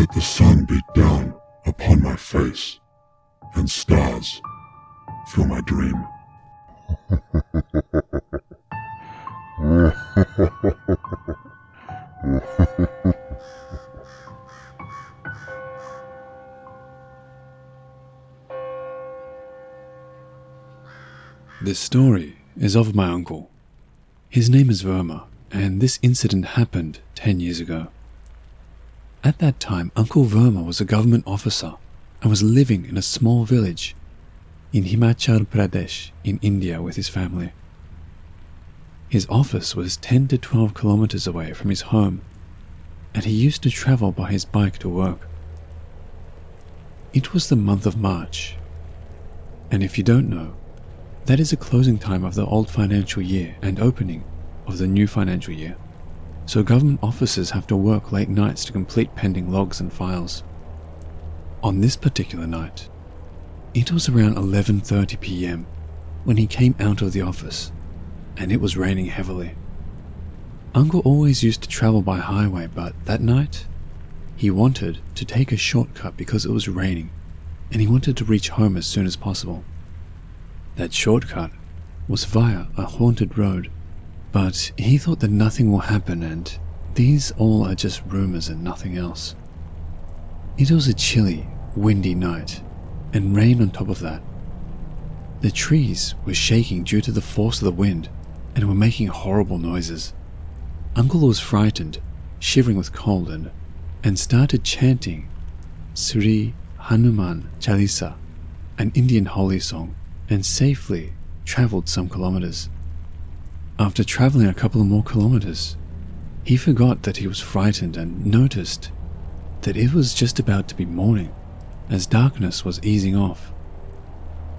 that the sun beat down upon my face, and stars fill my dream. This story is of my uncle. His name is Verma, and this incident happened 10 years ago. At that time, Uncle Verma was a government officer and was living in a small village in Himachal Pradesh in India with his family. His office was 10 to 12 kilometers away from his home, and he used to travel by his bike to work. It was the month of March, and if you don't know, that is the closing time of the old financial year and opening of the new financial year, so government officers have to work late nights to complete pending logs and files. On this particular night, it was around 11:30 p.m. when he came out of the office, and it was raining heavily. Uncle always used to travel by highway, but that night, he wanted to take a shortcut because it was raining, and he wanted to reach home as soon as possible. That shortcut was via a haunted road, but he thought that nothing will happen and these all are just rumors and nothing else. It was a chilly, windy night, and rain on top of that. The trees were shaking due to the force of the wind and were making horrible noises. Uncle was frightened, shivering with cold, and started chanting Sri Hanuman Chalisa, an Indian holy song, and safely traveled some kilometers. After traveling a couple of more kilometers, he forgot that he was frightened and noticed that it was just about to be morning as darkness was easing off.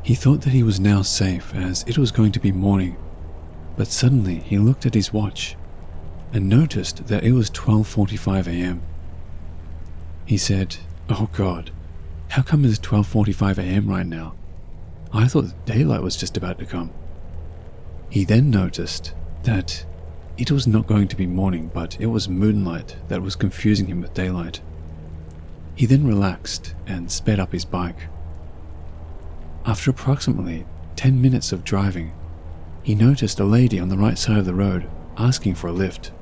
He thought that he was now safe as it was going to be morning, but suddenly he looked at his watch and noticed that it was 12:45 a.m. He said, "Oh God, how come it's 12:45 a.m. right now? I thought daylight was just about to come." He then noticed that it was not going to be morning, but it was moonlight that was confusing him with daylight. He then relaxed and sped up his bike. After approximately 10 minutes of driving, he noticed a lady on the right side of the road asking for a lift.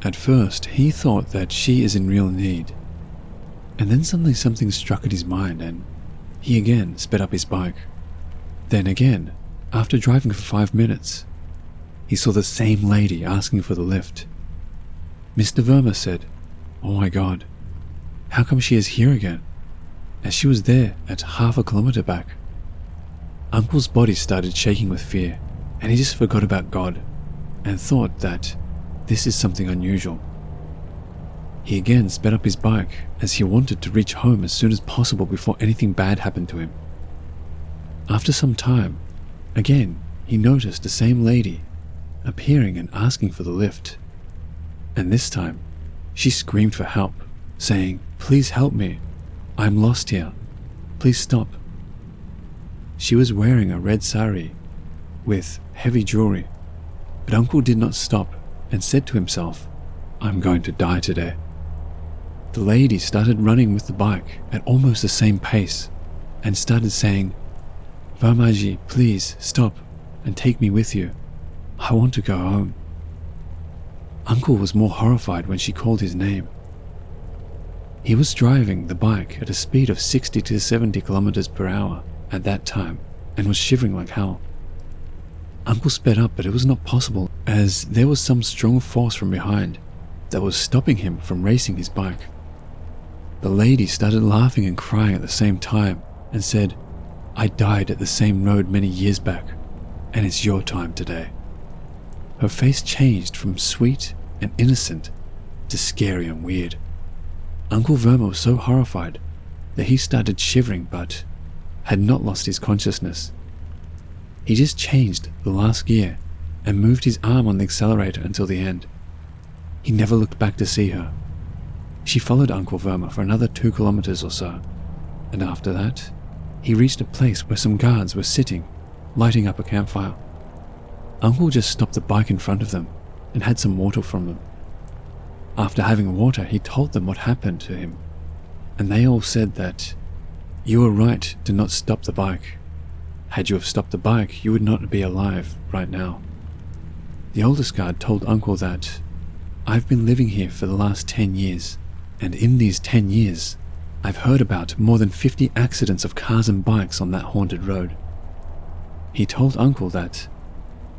At first, he thought that she is in real need, and then suddenly something struck at his mind and he again sped up his bike. Then again, after driving for 5 minutes, he saw the same lady asking for the lift. Mr. Verma said, "Oh my God, how come she is here again? As she was there at half a kilometer back." Uncle's body started shaking with fear, and he just forgot about God and thought that this is something unusual. He again sped up his bike as he wanted to reach home as soon as possible before anything bad happened to him. After some time, again he noticed the same lady appearing and asking for the lift. And this time, she screamed for help, saying, "Please help me. I'm lost here. Please stop." She was wearing a red sari with heavy jewelry, but Uncle did not stop and said to himself, "I'm going to die today." The lady started running with the bike at almost the same pace and started saying, "Vermaji, please stop and take me with you. I want to go home." Uncle was more horrified when she called his name. He was driving the bike at a speed of 60 to 70 kilometers per hour at that time and was shivering like hell. Uncle sped up, but it was not possible as there was some strong force from behind that was stopping him from racing his bike. The lady started laughing and crying at the same time and said, "I died at the same road many years back, and it's your time today." Her face changed from sweet and innocent to scary and weird. Uncle Verma was so horrified that he started shivering but had not lost his consciousness. He just changed the last gear and moved his arm on the accelerator until the end. He never looked back to see her. She followed Uncle Verma for another 2 kilometers or so, and after that, he reached a place where some guards were sitting, lighting up a campfire. Uncle just stopped the bike in front of them and had some water from them. After having water, he told them what happened to him and they all said that you were right to not stop the bike. Had you have stopped the bike, you would not be alive right now. The oldest guard told Uncle that I've been living here for the last 10 years, and in these 10 years, I've heard about more than 50 accidents of cars and bikes on that haunted road. He told Uncle that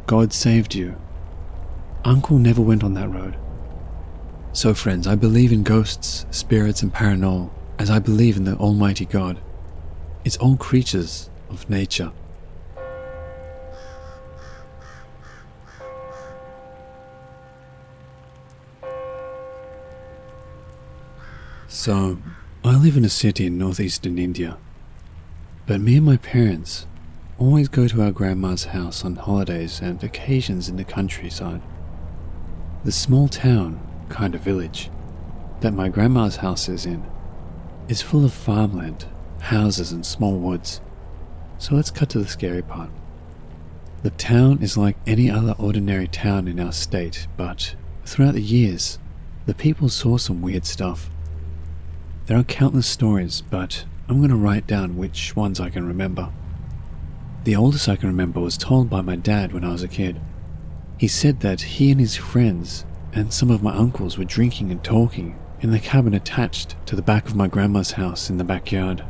God saved you. Uncle never went on that road. So friends, I believe in ghosts, spirits and paranormal, as I believe in the Almighty God. It's all creatures of nature. So, I live in a city in northeastern India, but me and my parents always go to our grandma's house on holidays and occasions in the countryside. The small town, kind of village, that my grandma's house is in, is full of farmland, houses and small woods. So let's cut to the scary part. The town is like any other ordinary town in our state, but throughout the years, the people saw some weird stuff. There are countless stories, but I'm going to write down which ones I can remember. The oldest I can remember was told by my dad when I was a kid. He said that he and his friends and some of my uncles were drinking and talking in the cabin attached to the back of my grandma's house in the backyard.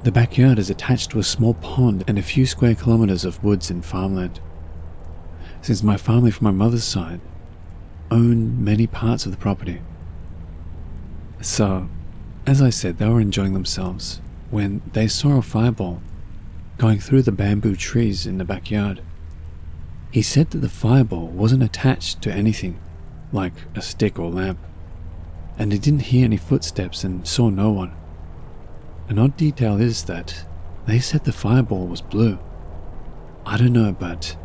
The backyard is attached to a small pond and a few square kilometers of woods and farmland. Since my family from my mother's side owned many parts of the property. So, as I said, they were enjoying themselves when they saw a fireball going through the bamboo trees in the backyard. He said that the fireball wasn't attached to anything, like a stick or lamp, and he didn't hear any footsteps and saw no one. An odd detail is that they said the fireball was blue. I don't know, but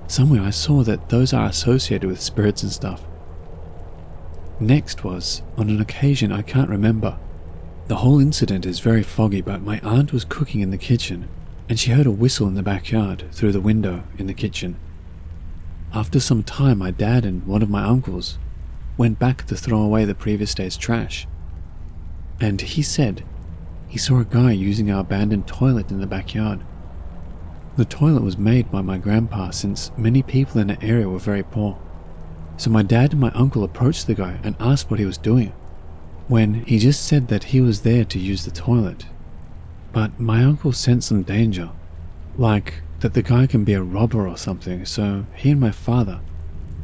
somewhere I saw that those are associated with spirits and stuff. Next was, on an occasion I can't remember. The whole incident is very foggy, but my aunt was cooking in the kitchen, and she heard a whistle in the backyard through the window in the kitchen. After some time, my dad and one of my uncles went back to throw away the previous day's trash, and he said he saw a guy using our abandoned toilet in the backyard. The toilet was made by my grandpa since many people in the area were very poor. So my dad and my uncle approached the guy and asked what he was doing, when he just said that he was there to use the toilet. But my uncle sensed some danger, like that the guy can be a robber or something, so he and my father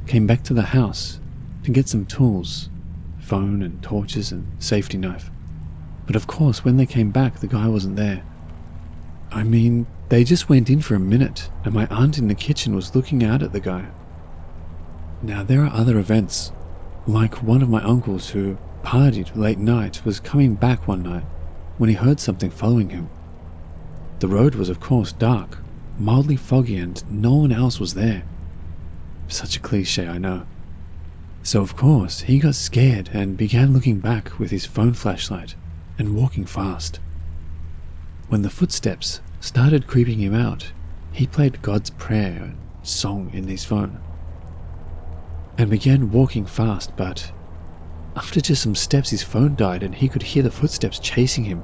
came back to the house to get some tools, phone and torches and safety knife. But of course, when they came back, the guy wasn't there. I mean, they just went in for a minute, and my aunt in the kitchen was looking out at the guy. Now, there are other events, like one of my uncles who partied late night was coming back one night when he heard something following him. The road was of course dark, mildly foggy, and no one else was there. Such a cliche, I know. So of course, he got scared and began looking back with his phone flashlight and walking fast. When the footsteps started creeping him out, he played God's Prayer song in his phone and began walking fast, but after just some steps his phone died and he could hear the footsteps chasing him.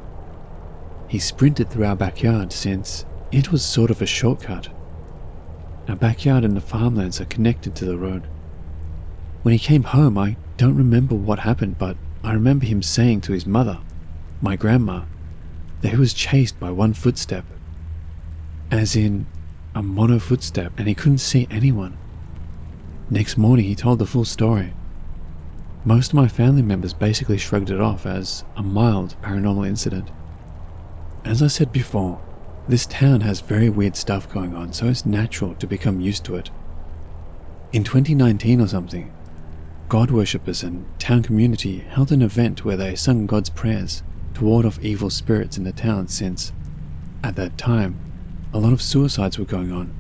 He sprinted through our backyard since it was sort of a shortcut. Our backyard and the farmlands are connected to the road. When he came home, I don't remember what happened, but I remember him saying to his mother, my grandma, that he was chased by one footstep, as in a mono footstep, and he couldn't see anyone. Next morning he told the full story. Most of my family members basically shrugged it off as a mild paranormal incident. As I said before, this town has very weird stuff going on, so it's natural to become used to it. In 2019 or something, God worshippers and town community held an event where they sung God's prayers to ward off evil spirits in the town since, at that time, a lot of suicides were going on,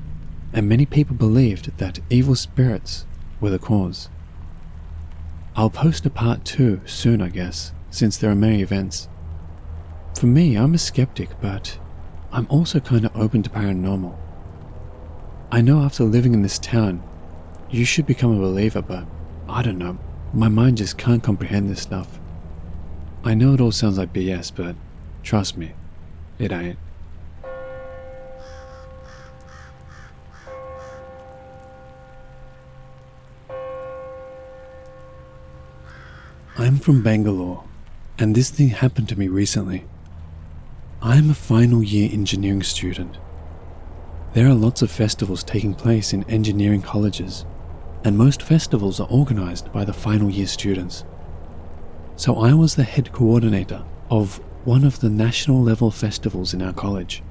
and many people believed that evil spirits were the cause. I'll post a part 2 soon, I guess, since there are many events. For me, I'm a skeptic, but I'm also kind of open to paranormal. I know after living in this town, you should become a believer, but I don't know, my mind just can't comprehend this stuff. I know it all sounds like BS, but trust me, it ain't. I'm from Bangalore, and this thing happened to me recently. I'm a final year engineering student. There are lots of festivals taking place in engineering colleges, and most festivals are organized by the final year students. So I was the head coordinator of one of the national level festivals in our college.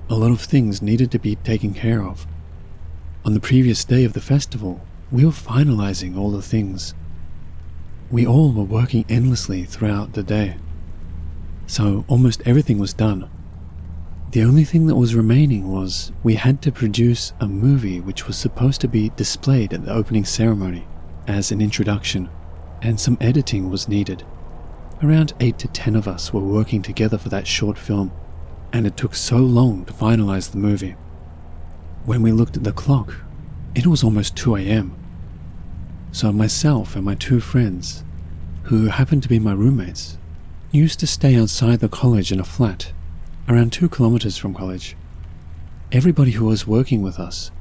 A lot of things needed to be taken care of. On the previous day of the festival, we were finalizing all the things. We all were working endlessly throughout the day, so almost everything was done. The only thing that was remaining was we had to produce a movie which was supposed to be displayed at the opening ceremony as an introduction, and some editing was needed. Around 8 to 10 of us were working together for that short film, and it took so long to finalize the movie. When we looked at the clock, it was almost 2 a.m. So myself and my 2 friends, who happened to be my roommates, used to stay outside the college in a flat, around 2 kilometers from college. Everybody who was working with us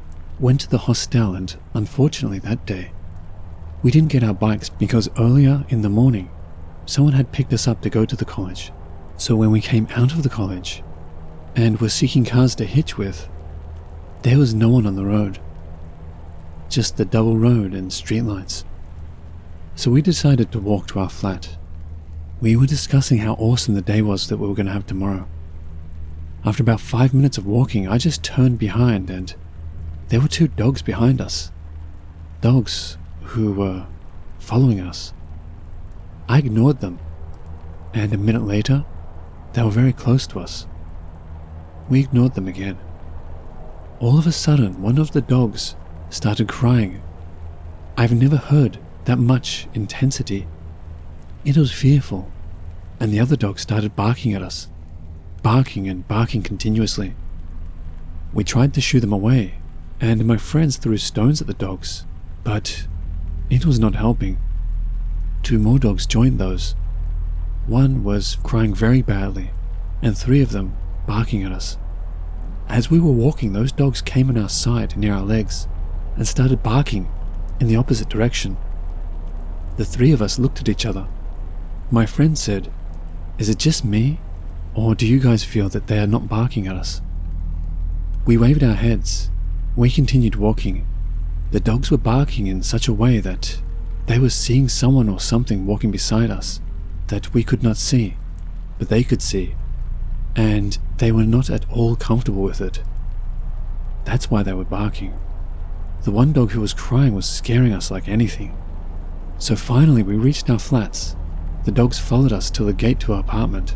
went to the hostel, and unfortunately that day, we didn't get our bikes because earlier in the morning, someone had picked us up to go to the college. So when we came out of the college and were seeking cars to hitch with, there was no one on the road. Just the double road and streetlights. So we decided to walk to our flat. We were discussing how awesome the day was that we were going to have tomorrow. After about 5 minutes of walking, I just turned behind and there were 2 dogs behind us. Dogs who were following us. I ignored them, and a minute later, they were very close to us. We ignored them again. All of a sudden, one of the dogs started crying. I've never heard that much intensity. It was fearful, and the other dog started barking at us, barking and barking continuously. We tried to shoo them away, and my friends threw stones at the dogs, but it was not helping. 2 more dogs joined those. One was crying very badly, and 3 of them barking at us. As we were walking, those dogs came on our side near our legs and started barking in the opposite direction. The 3 of us looked at each other. My friend said, "Is it just me, or do you guys feel that they are not barking at us?" We waved our heads. We continued walking. The dogs were barking in such a way that they were seeing someone or something walking beside us that we could not see, but they could see, and they were not at all comfortable with it. That's why they were barking. The one dog who was crying was scaring us like anything. So finally we reached our flats. The dogs followed us to the gate to our apartment.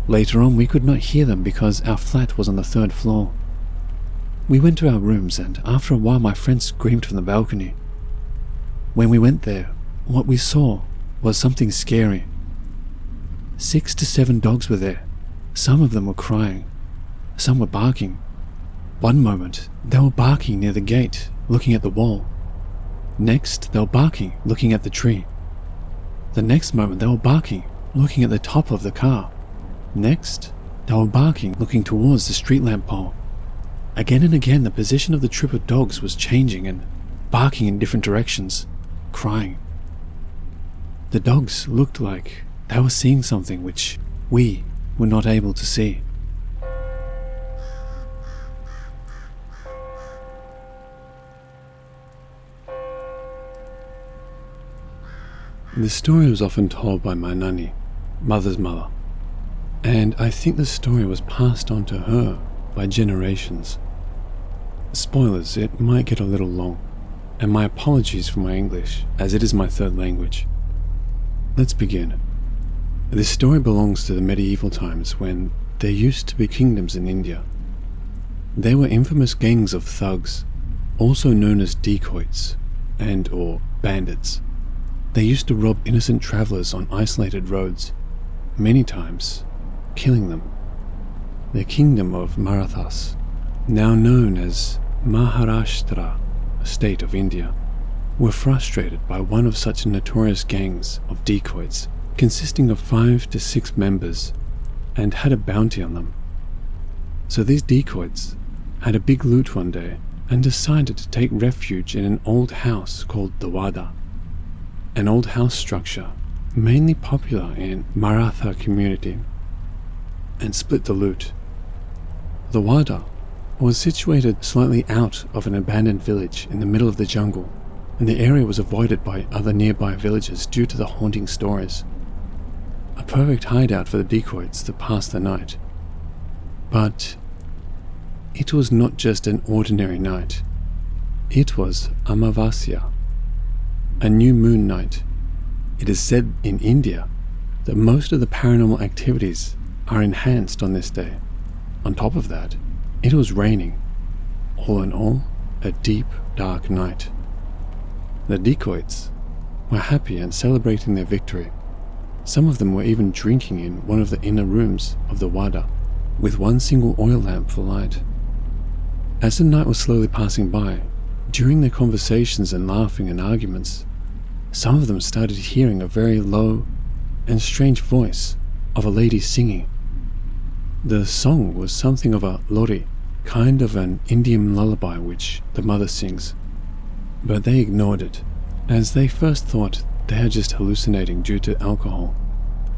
Later on, we could not hear them because our flat was on the 3rd floor. We went to our rooms, and after a while my friend screamed from the balcony. When we went there, what we saw was something scary. 6 to 7 dogs were there. Some of them were crying. Some were barking. One moment, they were barking near the gate, looking at the wall. Next, they were barking, looking at the tree. The next moment, they were barking, looking at the top of the car. Next, they were barking, looking towards the street lamp pole. Again and again, the position of the troop of dogs was changing and barking in different directions, crying. The dogs looked like they were seeing something which we were not able to see. The story was often told by my nanny, mother's mother, and I think the story was passed on to her by generations. Spoilers, it might get a little long, and my apologies for my English, as it is my 3rd language. Let's begin. This story belongs to the medieval times when there used to be kingdoms in India. There were infamous gangs of thugs, also known as dacoits and/or bandits. They used to rob innocent travelers on isolated roads, many times killing them. The kingdom of Marathas, now known as Maharashtra, state of India, were frustrated by one of such notorious gangs of dacoits consisting of 5 to 6 members, and had a bounty on them. So these decoys had a big loot one day and decided to take refuge in an old house called the Wada, an old house structure mainly popular in Maratha community, and split the loot. The Wada was situated slightly out of an abandoned village in the middle of the jungle, and the area was avoided by other nearby villages due to the haunting stories. A perfect hideout for the decoys to pass the night. But it was not just an ordinary night. It was Amavasya, a new moon night. It is said in India that most of the paranormal activities are enhanced on this day. On top of that, it was raining. All in all, a deep, dark night. The decoys were happy and celebrating their victory. Some of them were even drinking in one of the inner rooms of the Wada, with one single oil lamp for light. As the night was slowly passing by, during their conversations and laughing and arguments, some of them started hearing a very low and strange voice of a lady singing. The song was something of a lori, kind of an Indian lullaby which the mother sings. But they ignored it, as they first thought they are just hallucinating due to alcohol,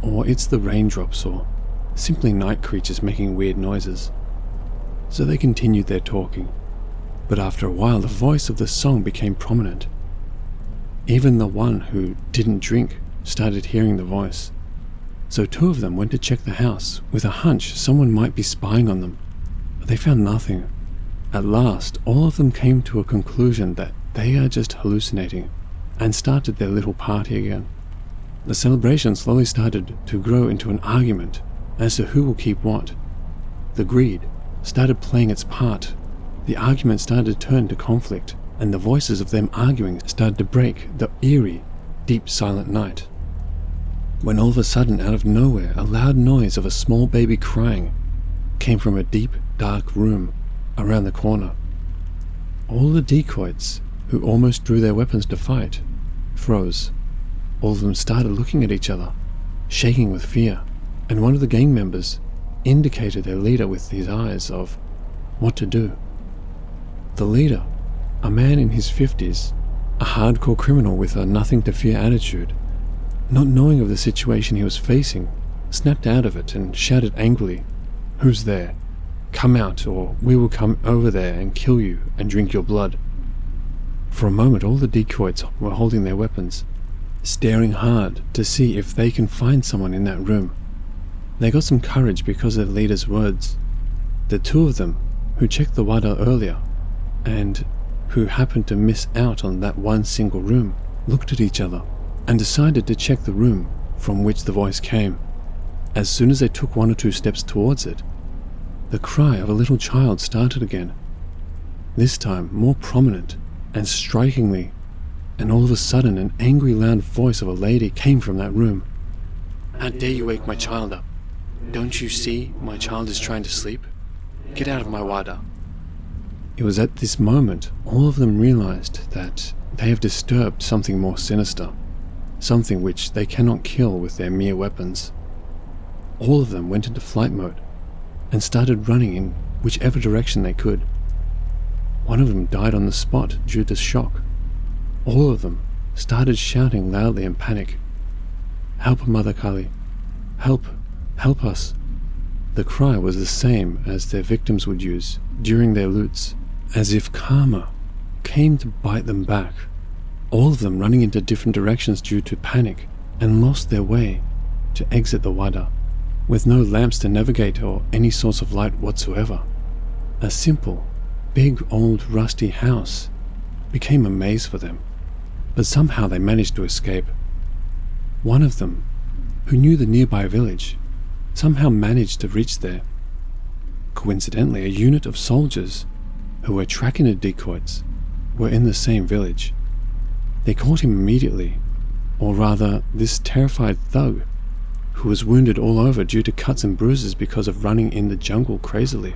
or it's the raindrops, or simply night creatures making weird noises. So they continued their talking, but after a while the voice of the song became prominent. Even the one who didn't drink started hearing the voice. So 2 of them went to check the house with a hunch someone might be spying on them, but they found nothing. At last, all of them came to a conclusion that they are just hallucinating, and started their little party again. The celebration slowly started to grow into an argument as to who will keep what. The greed started playing its part. The argument started to turn to conflict, and the voices of them arguing started to break the eerie, deep silent night. When all of a sudden, out of nowhere, a loud noise of a small baby crying came from a deep, dark room around the corner. All the decoys, who almost drew their weapons to fight, froze. All of them started looking at each other, shaking with fear, and one of the gang members indicated their leader with his eyes of what to do. The leader, a man in his 50s, a hardcore criminal with a nothing to fear attitude, not knowing of the situation he was facing, snapped out of it and shouted angrily, "Who's there? Come out, or we will come over there and kill you and drink your blood." For a moment all the decoys were holding their weapons, staring hard to see if they can find someone in that room. They got some courage because of the leader's words. The 2 of them, who checked the Wada earlier, and who happened to miss out on that one single room, looked at each other and decided to check the room from which the voice came. As soon as they took 1 or 2 steps towards it, the cry of a little child started again, this time more prominent and strikingly, and all of a sudden an angry loud voice of a lady came from that room. "How dare you wake my child up? Don't you see my child is trying to sleep? Get out of my Wada." It was at this moment all of them realized that they have disturbed something more sinister, something which they cannot kill with their mere weapons. All of them went into flight mode and started running in whichever direction they could. One of them died on the spot due to shock. All of them started shouting loudly in panic, "Help, Mother Kali! Help! Help us!" The cry was the same as their victims would use during their loots, as if karma came to bite them back. All of them running into different directions due to panic, and lost their way to exit the Wada, with no lamps to navigate or any source of light whatsoever. A simple, big old rusty house became a maze for them, but somehow they managed to escape. One of them, who knew the nearby village, somehow managed to reach there. Coincidentally, a unit of soldiers who were tracking the decoys were in the same village. They caught him immediately, or rather, this terrified thug, who was wounded all over due to cuts and bruises because of running in the jungle crazily,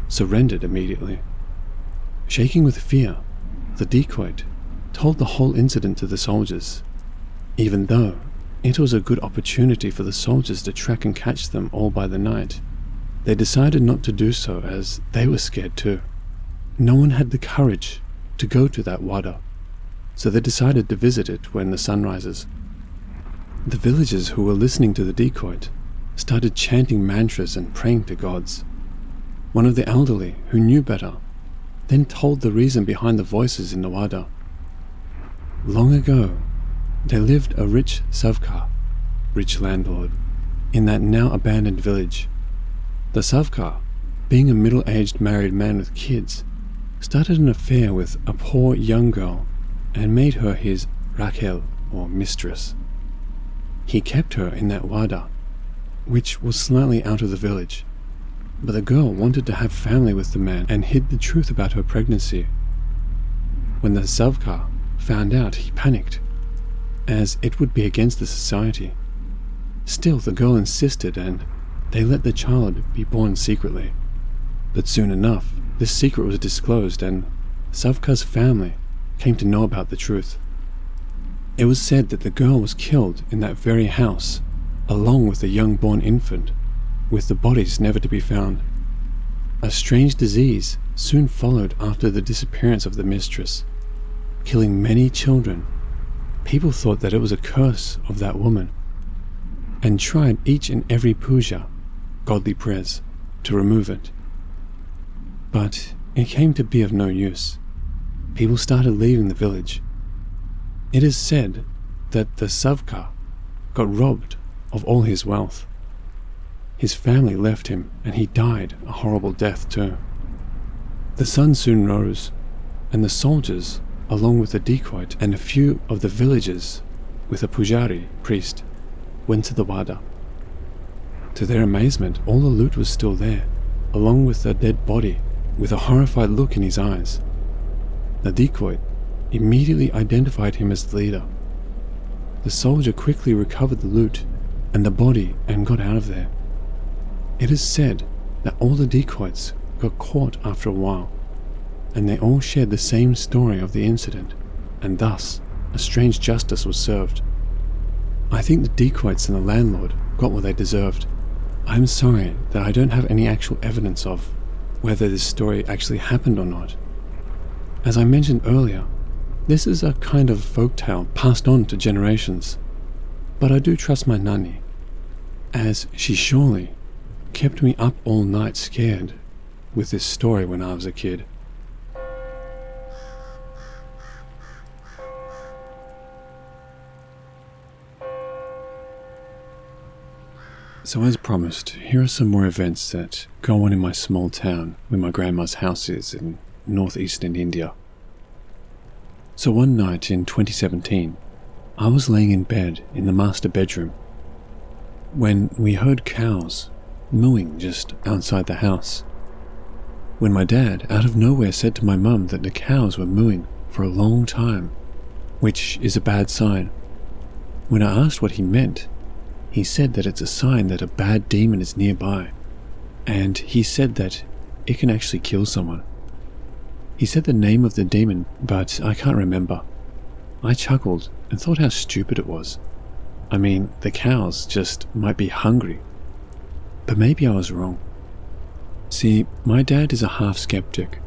surrendered immediately. Shaking with fear, the decoy told the whole incident to the soldiers, even though it was a good opportunity for the soldiers to track and catch them all by the night, they decided not to do so as they were scared too. No one had the courage to go to that wada, so they decided to visit it when the sun rises. The villagers who were listening to the dacoit started chanting mantras and praying to gods. One of the elderly, who knew better, then told the reason behind the voices in the wada. Long ago, there lived a rich savkar, rich landlord, in that now abandoned village. The savkar, being a middle-aged married man with kids, started an affair with a poor young girl and made her his Rakhel, or mistress. He kept her in that wada, which was slightly out of the village, but the girl wanted to have family with the man and hid the truth about her pregnancy. When the savkar found out, he panicked, as it would be against the society. Still, the girl insisted and they let the child be born secretly. But soon enough, this secret was disclosed and Savkar's family came to know about the truth. It was said that the girl was killed in that very house, along with the young-born infant, with the bodies never to be found. A strange disease soon followed after the disappearance of the mistress, killing many children. People thought that it was a curse of that woman, and tried each and every puja, godly prayers, to remove it. But it came to be of no use. People started leaving the village. It is said that the savkar got robbed of all his wealth. His family left him and he died a horrible death too. The sun soon rose, and the soldiers, along with the dacoit and a few of the villagers with a pujari, priest, went to the wada. To their amazement, all the loot was still there, along with the dead body, with a horrified look in his eyes. The dacoit immediately identified him as the leader. The soldier quickly recovered the loot and the body and got out of there. It is said that all the dacoits got caught after a while, and they all shared the same story of the incident, and thus a strange justice was served. I think the dacoits and the landlord got what they deserved. I am sorry that I don't have any actual evidence of whether this story actually happened or not. As I mentioned earlier, this is a kind of folktale passed on to generations, but I do trust my nanny, as she surely kept me up all night scared with this story when I was a kid. So as promised, here are some more events that go on in my small town where my grandma's house is in northeastern India. So one night in 2017, I was laying in bed in the master bedroom when we heard cows mooing just outside the house. When my dad, out of nowhere, said to my mum that the cows were mooing for a long time, which is a bad sign. When I asked what he meant, he said that it's a sign that a bad demon is nearby, and he said that it can actually kill someone. He said the name of the demon, but I can't remember. I chuckled and thought how stupid it was. I mean, the cows just might be hungry. But maybe I was wrong. See, my dad is a half skeptic,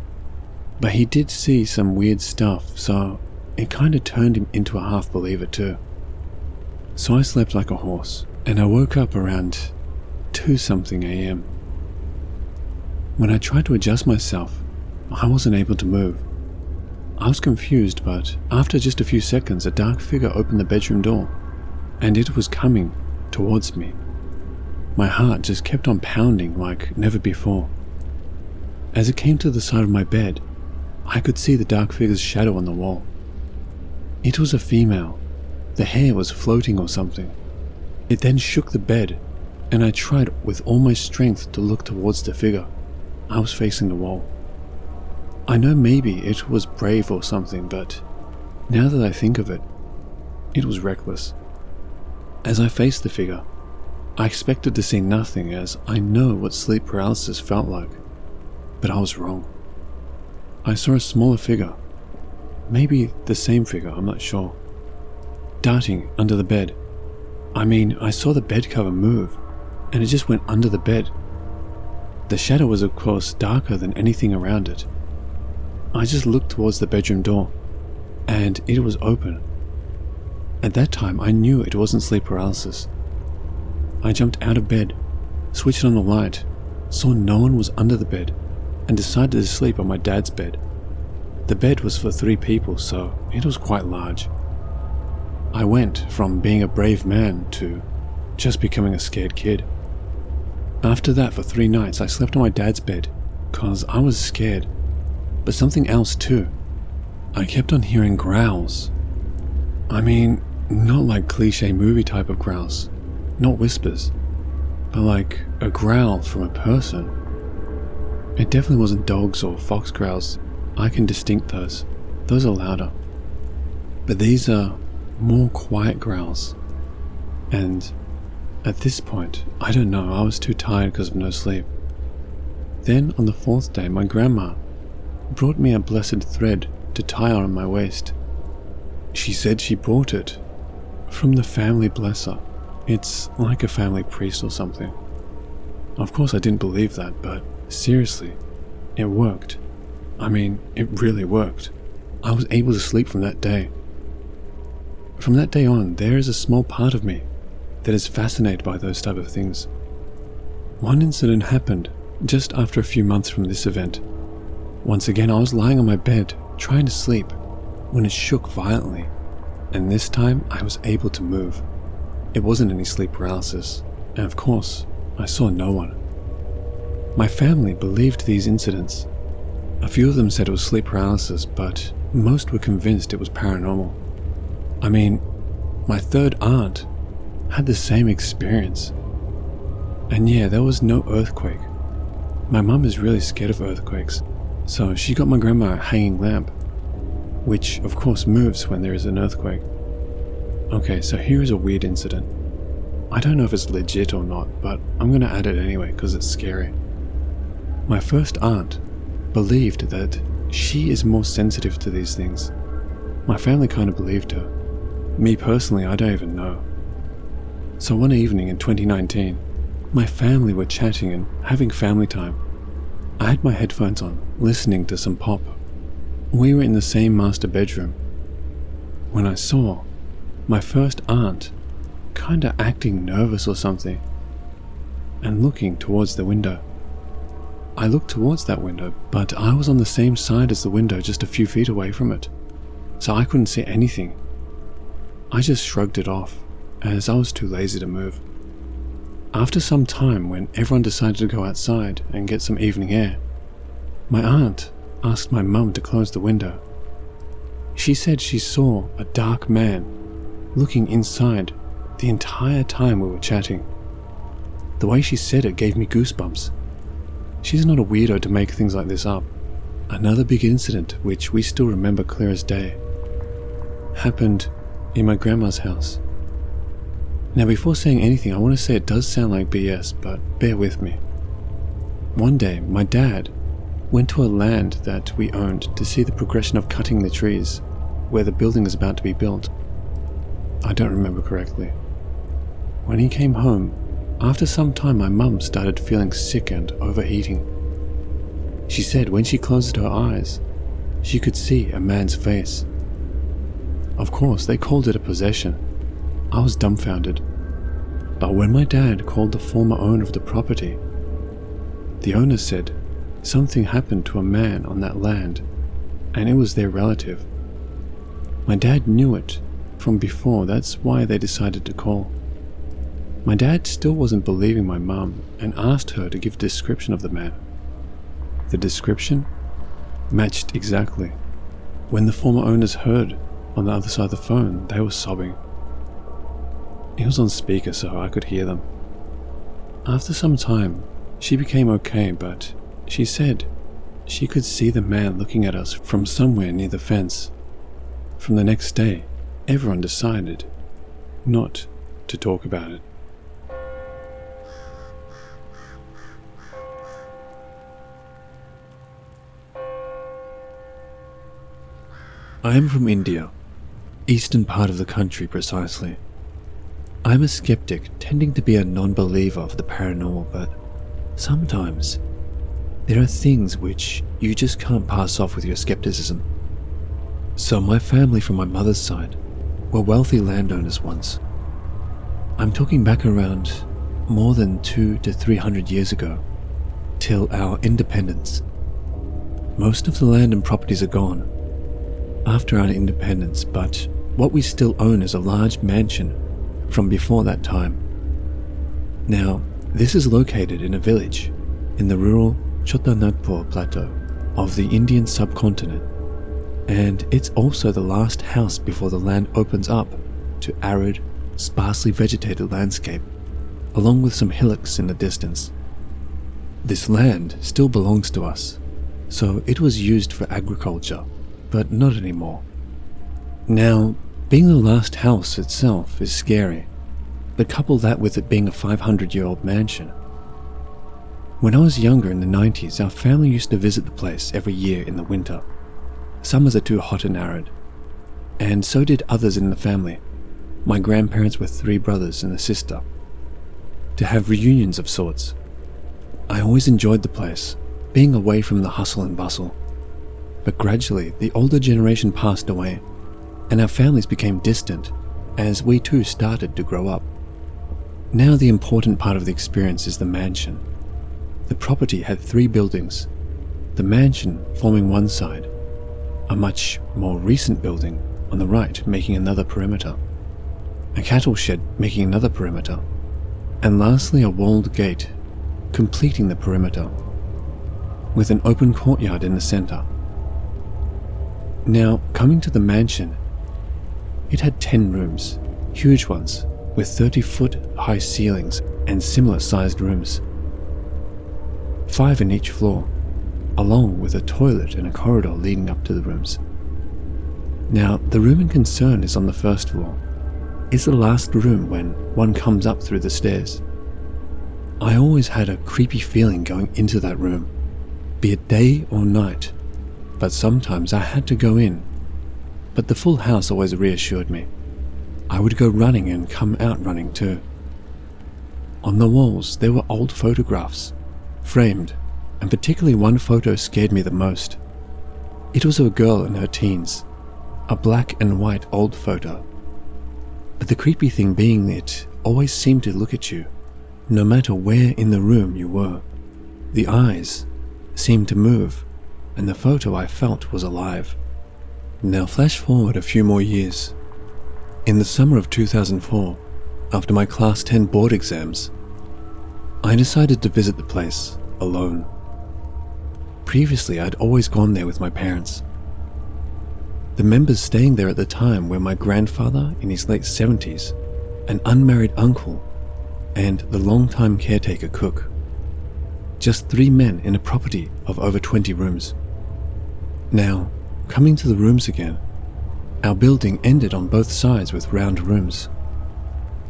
but he did see some weird stuff, so it kind of turned him into a half believer too. So I slept like a horse, and I woke up around 2-something a.m. When I tried to adjust myself, I wasn't able to move. I was confused, but after just a few seconds, a dark figure opened the bedroom door, and it was coming towards me. My heart just kept on pounding like never before. As it came to the side of my bed, I could see the dark figure's shadow on the wall. It was a female. The hair was floating or something. It then shook the bed, and I tried with all my strength to look towards the figure. I was facing the wall. I know maybe it was brave or something, but now that I think of it, it was reckless. As I faced the figure, I expected to see nothing, as I know what sleep paralysis felt like, but I was wrong. I saw a smaller figure, maybe the same figure, I'm not sure, darting under the bed. I mean, I saw the bed cover move, and it just went under the bed. The shadow was of course darker than anything around it. I just looked towards the bedroom door, and it was open. At that time, I knew it wasn't sleep paralysis. I jumped out of bed, switched on the light, saw no one was under the bed, and decided to sleep on my dad's bed. The bed was for 3 people, so it was quite large. I went from being a brave man to just becoming a scared kid. After that, for 3 nights, I slept on my dad's bed, cause I was scared. But something else too. I kept on hearing growls. I mean, not like cliche movie type of growls, not whispers, but like a growl from a person. It definitely wasn't dogs or fox growls. I can distinct those. Those are louder. But these are more quiet growls. And at this point, I don't know, I was too tired because of no sleep. Then on the 4th day, my grandma brought me a blessed thread to tie on my waist. She said she brought it from the family blesser. It's like a family priest or something. Of course I didn't believe that, but seriously, it worked. I mean, it really worked. I was able to sleep from that day. From that day on, there is a small part of me that is fascinated by those type of things. One incident happened just after a few months from this event. Once again, I was lying on my bed, trying to sleep, when it shook violently, and this time I was able to move. It wasn't any sleep paralysis, and of course, I saw no one. My family believed these incidents. A few of them said it was sleep paralysis, but most were convinced it was paranormal. I mean, my 3rd aunt had the same experience. And yeah, there was no earthquake. My mum is really scared of earthquakes, so she got my grandma a hanging lamp, which of course moves when there is an earthquake. Okay, so here is a weird incident. I don't know if it's legit or not, but I'm gonna add it anyway because it's scary. My first aunt believed that she is more sensitive to these things. My family kind of believed her. Me personally, I don't even know. So one evening in 2019, my family were chatting and having family time. I had my headphones on, listening to some pop. We were in the same master bedroom when I saw my first aunt kinda acting nervous or something and looking towards the window. I looked towards that window, but I was on the same side as the window, just a few feet away from it, so I couldn't see anything. I just shrugged it off, as I was too lazy to move. After some time, when everyone decided to go outside and get some evening air, my aunt asked my mum to close the window. She said she saw a dark man looking inside the entire time we were chatting. The way she said it gave me goosebumps. She's not a weirdo to make things like this up. Another big incident, which we still remember clear as day, happened in my grandma's house. Now before saying anything, I want to say it does sound like BS, but bear with me. One day, my dad went to a land that we owned to see the progression of cutting the trees where the building is about to be built. I don't remember correctly. When he came home, after some time my mum started feeling sick and overheating. She said when she closed her eyes, she could see a man's face. Of course, they called it a possession. I was dumbfounded. But when my dad called the former owner of the property, the owner said something happened to a man on that land, and it was their relative. My dad knew it from before, that's why they decided to call. My dad still wasn't believing my mum and asked her to give a description of the man. The description matched exactly. When the former owners heard on the other side of the phone, they were sobbing. It was on speaker so I could hear them. After some time, she became okay, but she said she could see the man looking at us from somewhere near the fence. From the next day, everyone decided not to talk about it. I am from India, eastern part of the country precisely. I'm a skeptic, tending to be a non-believer of the paranormal, but sometimes there are things which you just can't pass off with your skepticism. So my family from my mother's side were wealthy landowners once. I'm talking back around more than 200 to 300 years ago, till our independence. Most of the land and properties are gone after our independence, but what we still own is a large mansion from before that time. Now, this is located in a village in the rural Chthonic plateau of the Indian subcontinent, and it's also the last house before the land opens up to arid, sparsely vegetated landscape, along with some hillocks in the distance. This land still belongs to us, so it was used for agriculture, but not anymore. Now, being the last house itself is scary, but couple that with it being a 500-year-old mansion. When I was younger in the 90s, our family used to visit the place every year in the winter. Summers are too hot and arid, and so did others in the family. My grandparents were 3 brothers and a sister, to have reunions of sorts. I always enjoyed the place, being away from the hustle and bustle. But gradually, the older generation passed away, and our families became distant as we too started to grow up. Now the important part of the experience is the mansion. The property had 3 buildings, the mansion forming one side, a much more recent building on the right making another perimeter, a cattle shed making another perimeter, and lastly a walled gate completing the perimeter, with an open courtyard in the center. Now, coming to the mansion, it had 10 rooms, huge ones, with 30-foot high ceilings and similar sized rooms, 5 in each floor, along with a toilet and a corridor leading up to the rooms. Now, the room in concern is on the first floor. It's the last room when one comes up through the stairs. I always had a creepy feeling going into that room, be it day or night, but sometimes I had to go in. But the full house always reassured me. I would go running and come out running too. On the walls there were old photographs, framed, and particularly one photo scared me the most. It was of a girl in her teens, a black and white old photo. But the creepy thing being it always seemed to look at you, no matter where in the room you were. The eyes seemed to move, and the photo I felt was alive. Now flash forward a few more years. In the summer of 2004, after my Class 10 board exams, I decided to visit the place alone. Previously, I'd always gone there with my parents. The members staying there at the time were my grandfather in his late 70s, an unmarried uncle, and the long-time caretaker cook. Just 3 men in a property of over 20 rooms. Now, coming to the rooms again, our building ended on both sides with round rooms.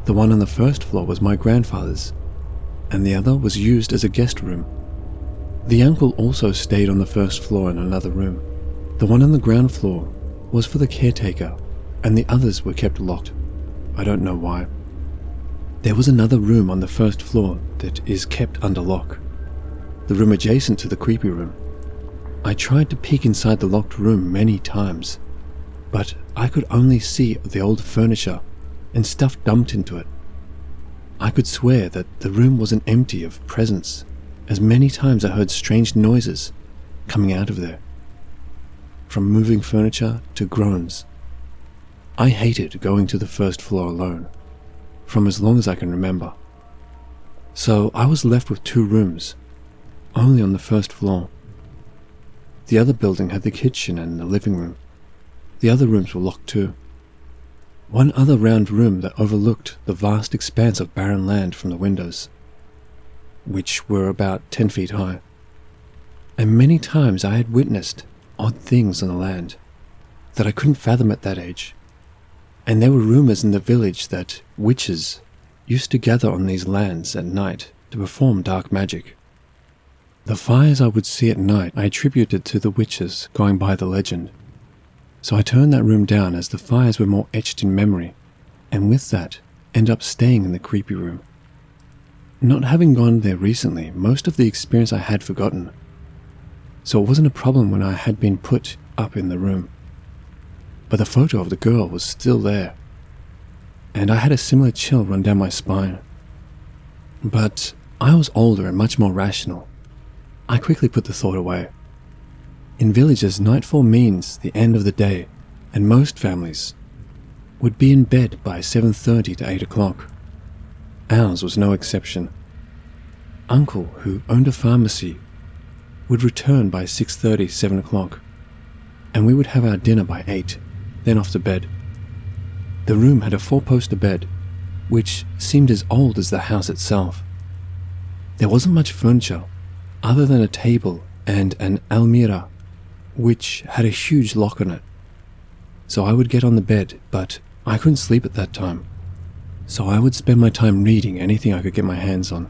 The one on the first floor was my grandfather's, and the other was used as a guest room. The uncle also stayed on the first floor in another room. The one on the ground floor was for the caretaker, and the others were kept locked. I don't know why. There was another room on the first floor that is kept under lock, the room adjacent to the creepy room. I tried to peek inside the locked room many times, but I could only see the old furniture and stuff dumped into it. I could swear that the room wasn't empty of presence, as many times I heard strange noises coming out of there, from moving furniture to groans. I hated going to the first floor alone, from as long as I can remember. So I was left with 2 rooms, only on the first floor. The other building had the kitchen and the living room. The other rooms were locked too. One other round room that overlooked the vast expanse of barren land from the windows, which were about 10 feet high. And many times I had witnessed odd things on the land that I couldn't fathom at that age. And there were rumors in the village that witches used to gather on these lands at night to perform dark magic. The fires I would see at night I attributed to the witches going by the legend. So I turned that room down as the fires were more etched in memory, and with that, end up staying in the creepy room. Not having gone there recently, most of the experience I had forgotten, so it wasn't a problem when I had been put up in the room. But the photo of the girl was still there, and I had a similar chill run down my spine. But I was older and much more rational. I quickly put the thought away. In villages, nightfall means the end of the day, and most families would be in bed by 7:30 to 8 o'clock. Ours was no exception. Uncle, who owned a pharmacy, would return by 6:30, 7 o'clock, and we would have our dinner by 8, then off to bed. The room had a 4-poster bed, which seemed as old as the house itself. There wasn't much furniture, other than a table and an almirah, which had a huge lock on it. So I would get on the bed, but I couldn't sleep at that time, so I would spend my time reading anything I could get my hands on.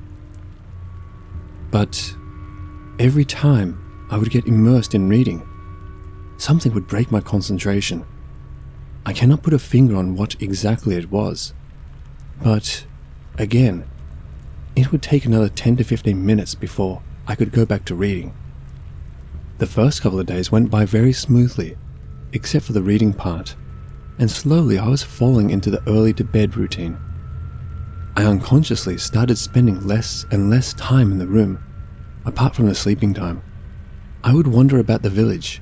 But every time I would get immersed in reading, something would break my concentration. I cannot put a finger on what exactly it was, but again, it would take another 10 to 15 minutes before I could go back to reading. The first couple of days went by very smoothly, except for the reading part, and slowly I was falling into the early to bed routine. I unconsciously started spending less and less time in the room, apart from the sleeping time. I would wander about the village,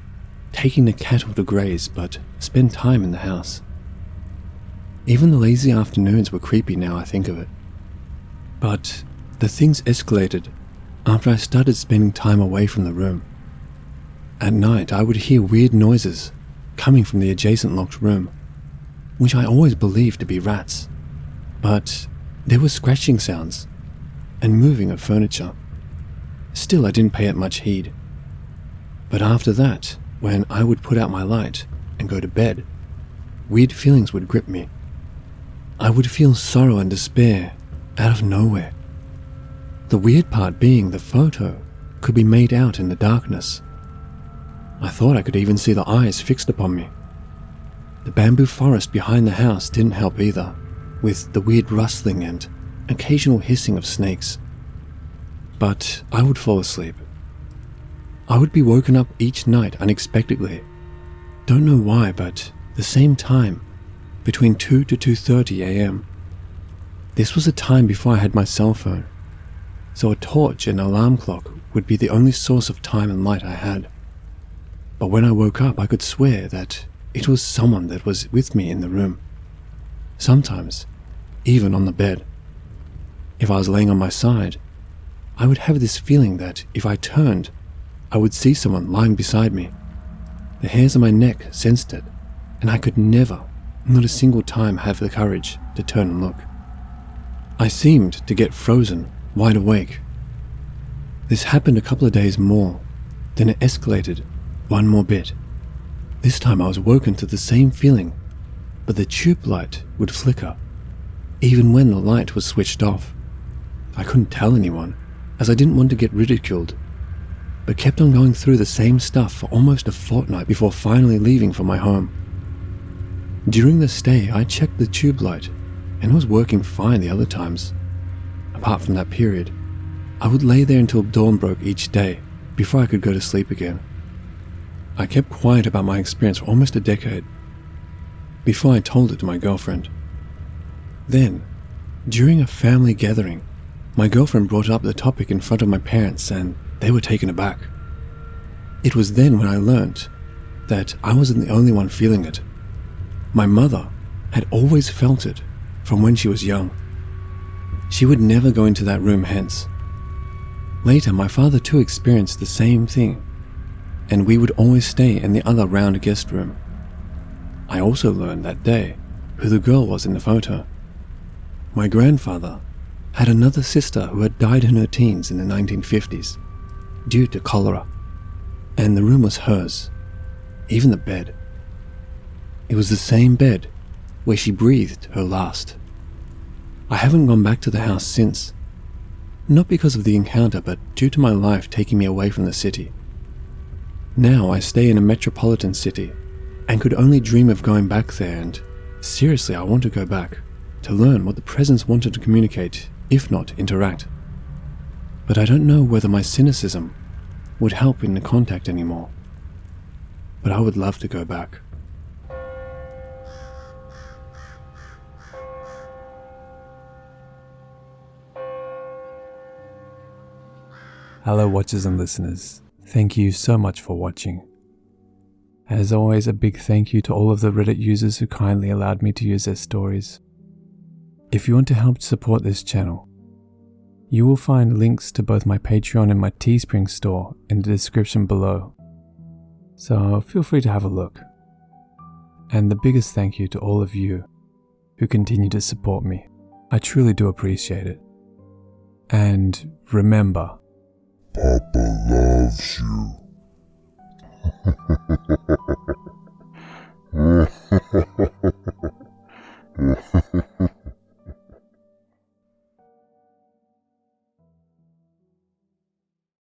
taking the cattle to graze, but spend time in the house. Even the lazy afternoons were creepy now I think of it. But the things escalated after I started spending time away from the room. At night I would hear weird noises coming from the adjacent locked room, which I always believed to be rats, but there were scratching sounds and moving of furniture. Still, I didn't pay it much heed. But after that, when I would put out my light and go to bed, weird feelings would grip me. I would feel sorrow and despair out of nowhere. The weird part being the photo could be made out in the darkness. I thought I could even see the eyes fixed upon me. The bamboo forest behind the house didn't help either, with the weird rustling and occasional hissing of snakes. But I would fall asleep. I would be woken up each night unexpectedly. Don't know why, but the same time, between 2 to 2:30 a.m. This was a time before I had my cell phone, so a torch and alarm clock would be the only source of time and light I had. But when I woke up, I could swear that it was someone that was with me in the room. Sometimes, even on the bed. If I was laying on my side, I would have this feeling that if I turned, I would see someone lying beside me. The hairs on my neck sensed it, and I could never, not a single time, have the courage to turn and look. I seemed to get frozen, wide awake. This happened a couple of days more, then it escalated one more bit. This time I was woken to the same feeling, but the tube light would flicker, even when the light was switched off. I couldn't tell anyone, as I didn't want to get ridiculed, but kept on going through the same stuff for almost a fortnight before finally leaving for my home. During the stay, I checked the tube light, and it was working fine the other times. Apart from that period, I would lay there until dawn broke each day before I could go to sleep again. I kept quiet about my experience for almost a decade, before I told it to my girlfriend. Then, during a family gathering, my girlfriend brought up the topic in front of my parents and they were taken aback. It was then when I learnt that I wasn't the only one feeling it. My mother had always felt it from when she was young. She would never go into that room hence. Later, my father too experienced the same thing, and we would always stay in the other round guest room. I also learned that day who the girl was in the photo. My grandfather had another sister who had died in her teens in the 1950s due to cholera, and the room was hers, even the bed. It was the same bed where she breathed her last. I haven't gone back to the house since, not because of the encounter, but due to my life taking me away from the city. Now I stay in a metropolitan city and could only dream of going back there, and seriously, I want to go back. to learn what the presence wanted to communicate, if not interact. But I don't know whether my cynicism would help in the contact anymore. But I would love to go back. Hello watchers and listeners, thank you so much for watching. As always, a big thank you to all of the Reddit users who kindly allowed me to use their stories. If you want to help support this channel, you will find links to both my Patreon and my Teespring store in the description below, so feel free to have a look. And the biggest thank you to all of you who continue to support me. I truly do appreciate it. And remember, Papa loves you.